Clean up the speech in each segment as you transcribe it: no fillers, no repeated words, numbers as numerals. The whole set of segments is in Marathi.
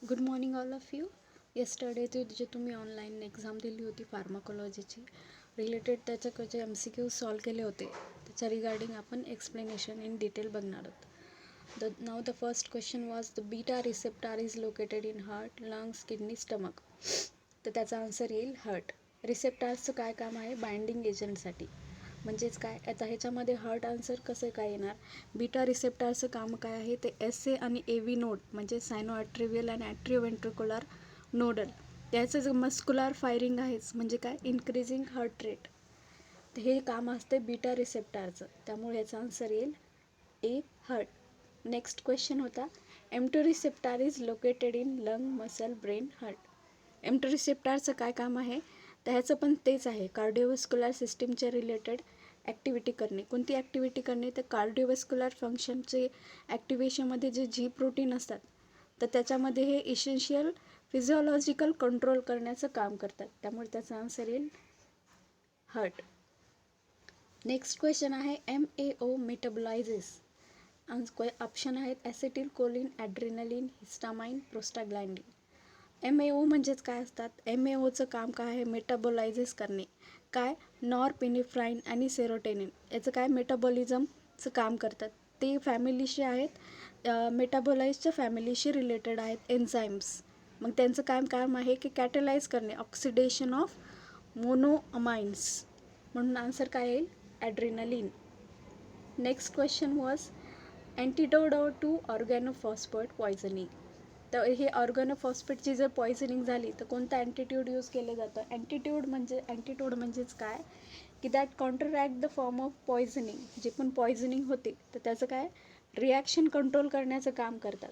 Good morning all of you. Yesterday जे तुम्ही ऑनलाईन एक्झाम दिली होती फार्माकोलॉजीची रिलेटेड त्याच्याकडचे MCQ सॉल्व केले होते. त्याच्या रिगार्डिंग आपण एक्सप्लेनेशन इन डिटेल बघणार आहोत. नाव the first question was the beta receptor is located in heart, lungs, kidney, stomach. तर त्याचा आन्सर येईल हार्ट. रिसेप्टार्सचं काय काम आहे? बाइंडिंग एजंटसाठी. म्हणजेच काय, आता ह्याच्यामध्ये हार्ट आन्सर कसं काय येणार? बीटा रिसेप्टारचं काम काय आहे? ते SA आणि AV नोड म्हणजे सायनो ॲट्रिव्हियल आणि ॲट्रिओव्हेंट्रिक्युलर नोडल त्याचं जे मस्क्युलर फायरिंग आहेच म्हणजे काय, इन्क्रीजिंग हार्ट रेट. तर हे काम असते बीटा रिसेप्टारचं, त्यामुळे याचा आन्सर येईल ए हार्ट. नेक्स्ट क्वेश्चन होता M2 receptor is located in lung, muscle, brain, heart. M2 रिसेप्टारचं काय काम आहे? तर ह्याचं पण तेच आहे, कार्डिओव्हॅस्क्युलर सिस्टीमच्या रिलेटेड ॲक्टिव्हिटी करणे. कोणती ॲक्टिव्हिटी करणे? तर कार्डिओव्हॅस्क्युलर फंक्शनचे ॲक्टिव्हेशनमध्ये जे G प्रोटीन असतात तर त्याच्यामध्ये हे इसेन्शियल फिजिओलॉजिकल कंट्रोल करण्याचं काम करतात, त्यामुळे त्याचा आन्सर येईल हार्ट. नेक्स्ट क्वेश्चन आहे MAO मेटाबोलायझेस. ऑप्शन आहेत ॲसिटिल कोलिन, ॲड्रिनलिन, हिस्टामाइन, प्रोस्टाग्लँडिन. MAO म्हणजेच काय असतात? MAOचं काम काय आहे? मेटाबोलायझेस करणे. काय? नॉरपेनेफ्राइन आणि सेरोटोनिन याचं काय, मेटाबॉलिझमचं काम करतात. ते फॅमिलीशी आहेत, मेटाबोलाइजच्या फॅमिलीशी रिलेटेड आहेत एन्झाईम्स. मग त्यांचं काय काम आहे की कॅटलाइज करणे, ऑक्सिडेशन ऑफ मोनोअमाइन्स. म्हणून आन्सर काय येईल? Adrenaline. Next question was antidote to organophosphate poisoning. तर हे ऑर्गॅनोफॉस्फेटची जर पॉयझनिंग झाली तर कोणतं अँटीट्यूड यूज केलं जातं? अँटीटोड म्हणजेच काय की that contract the form of poisoning. जे पण पॉयझनिंग होते तर त्याचं काय, रिॲक्शन कंट्रोल करण्याचं काम करतात.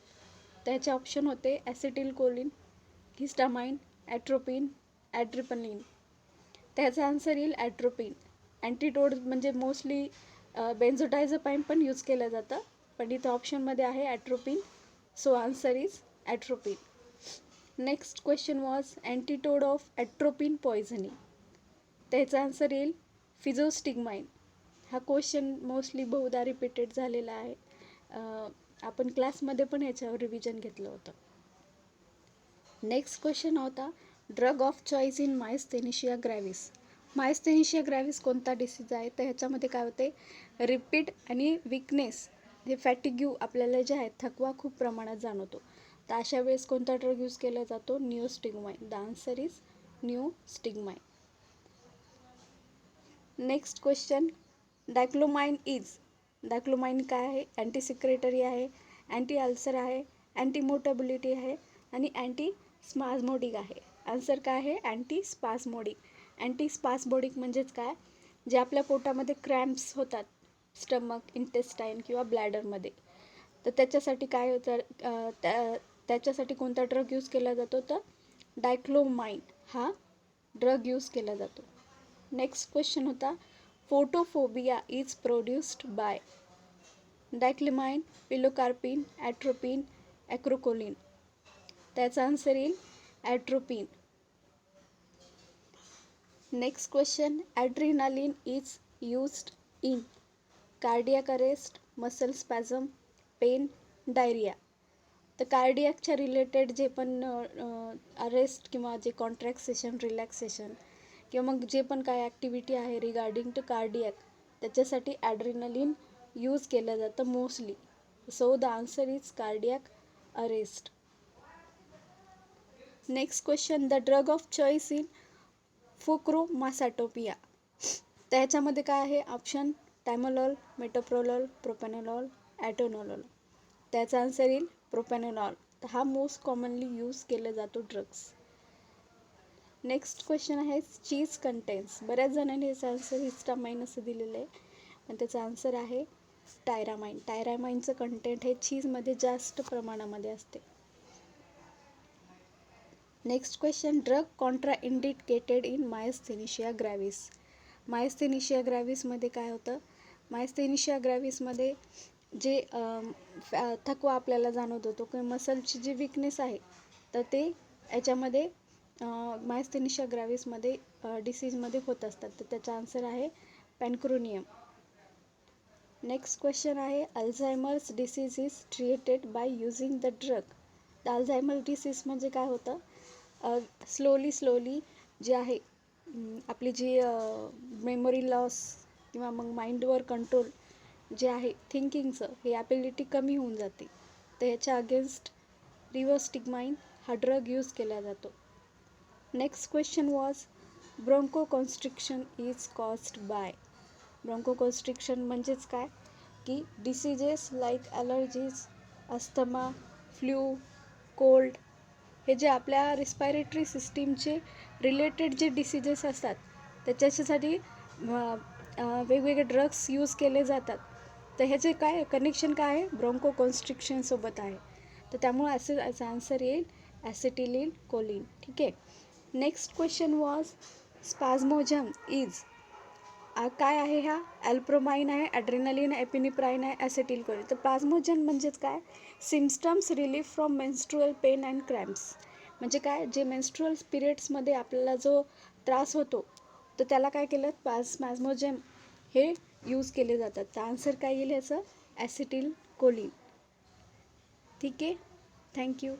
त्याचे ऑप्शन होते ॲसिटिल कोलिन, हिस्टामाइन, ॲट्रोपिन, ॲड्रिपलिन. त्याचा आन्सर येईल ॲट्रोपिन. अँटीटोड म्हणजे मोस्टली बेन्झोडायझेपाईन पण यूज केलं जातं, पण इथं ऑप्शनमध्ये आहे atropine, so answer is atropine. Next question was antidote of atropine poisoning. त्याचा आन्सर येईल फिझोस्टिग्माइन. हा क्वेश्चन मोस्टली बहुधा रिपीटेड झालेला आहे, आपण क्लासमध्ये पण याच्यावर रिव्हिजन घेतलं होतं. नेक्स्ट क्वेश्चन होता drug of choice in myasthenia gravis. मायस्थेनिशिया ग्रॅव्हिस कोणता डिसीज आहे? तर ह्याच्यामध्ये काय होते, रिपीट आणि विकनेस, हे फॅटिग्यू आपल्याला जे आहे थकवा खूप प्रमाणात जाणवतो. तर अशा वेळेस कोणता ड्रग यूज केला जातो? Neostigmine. The answer is neostigmine. Next question dicyclomine काय आहे? अँटीसिक्रेटरी आहे, अँटी अल्सर आहे, अँटी मोटॅबिलिटी आहे आणि अँटी स्पाझमोडिक आहे. आन्सर काय आहे? अँटी स्पाझमोडिक. अँटी स्पाझमोडिक म्हणजेच काय, जे आपल्या पोटामध्ये क्रॅम्प्स होतात स्टमक, इंटेस्टाईन किंवा ब्लॅडरमध्ये, तर त्याच्यासाठी काय होतं, त्याच्यासाठी कोणता ड्रग यूज केला जातो? तर डायक्लोमाइन हा ड्रग यूज केला जातो. नेक्स्ट क्वेश्चन होता photophobia is produced by. Dicyclomine, pilocarpine, atropine, acetylcholine. त्याचा आन्सर येईल atropine. Next question adrenaline is used in cardiac arrest, muscle spasm, pain, diarrhoea. तर कार्डियाकच्या रिलेटेड जे पण अरेस्ट किंवा जे कॉन्ट्रॅक्सेशन, रिलॅक्सेशन किंवा मग जे पण काय ॲक्टिव्हिटी आहे रिगार्डिंग टू कार्डियाक, त्याच्यासाठी ॲड्रिनलिन यूज केलं जातं mostly. So the answer is cardiac arrest. Next question the drug of choice in फुक्रोमासाटोपिया. तर ह्याच्यामध्ये काय आहे? Option timolol, metoprolol, propranolol, atenolol. त्याचा आन्सर येईल प्रोपॅनोलॉल. तर हा मोस्ट कॉमनली यूज केला जातो ड्रग्स. नेक्स्ट क्वेश्चन आहे चीज कंटेन्स. बऱ्याच जणांनी याचा आन्सर हिस्टामाइन असं दिलेलं आहे, पण त्याचा आन्सर आहे टायरामाइन. टायरामाइनचं कंटेंट हे चीजमध्ये जास्त प्रमाणामध्ये असते. Next question drug contraindicated in myasthenia gravis. Myasthenia ग्रॅव्हिसमध्ये काय होतं? मायस्थेनिशिया ग्रॅव्हिसमध्ये जे थकवा आपल्याला जाणवत होतो किंवा मसलची जी विकनेस आहे, तर ते याच्यामध्ये मायस्थेनिशिया ग्रॅव्हिसमध्ये डिसीजमध्ये होत असतात. तर त्याचा आन्सर आहे पॅनक्रोनियम. नेक्स्ट क्वेश्चन आहे Alzheimer's disease is treated by using the drug. Alzheimer disease म्हणजे काय होतं, स्लोली जे आहे आपली जी मेमरी लॉस किंवा मग माइंडवर कंट्रोल जे आहे थिंकिंगचं हे ॲबिलिटी कमी होऊन जाते. तर ह्याच्या अगेन्स्ट रिव्हर्स्टिगमाइन हा ड्रग यूज केला जातो. Next question was bronchoconstriction is caused by. Bronchoconstriction म्हणजेच काय की diseases like allergies, asthma, flu, cold हे जे आपल्या रिस्पायरेटरी सिस्टीमचे रिलेटेड जे डिसीजेस असतात त्याच्यासाठी वेगवेगळे ड्रग्स यूज केले जातात. तर ह्याचे काय कनेक्शन काय आहे ब्रोंकोकॉन्स्ट्रिक्शनसोबत आहे. तर त्यामुळे असं याचा आन्सर येईल ॲसिटिलीन कोलिन. ठीक आहे. नेक्स्ट क्वेश्चन वॉज स्पाझमोझम इज काय आहे हा ॲल्प्रोमाइन आहे, ॲड्रेनालिन, एपिनिप्राइन आहे, ॲसिटिल कोलिन. तर प्लाझ्मोजन म्हणजेच काय symptoms relief from menstrual pain and cramps. म्हणजे काय जे मेन्स्ट्रुअल पिरियड्समध्ये आपल्याला जो त्रास होतो तर त्याला काय केलं प्लाझ्मोजम हे यूज केले जातात. तर आन्सर काय येईल याचं ॲसिटिल कोलिन. ठीक आहे. थँक्यू.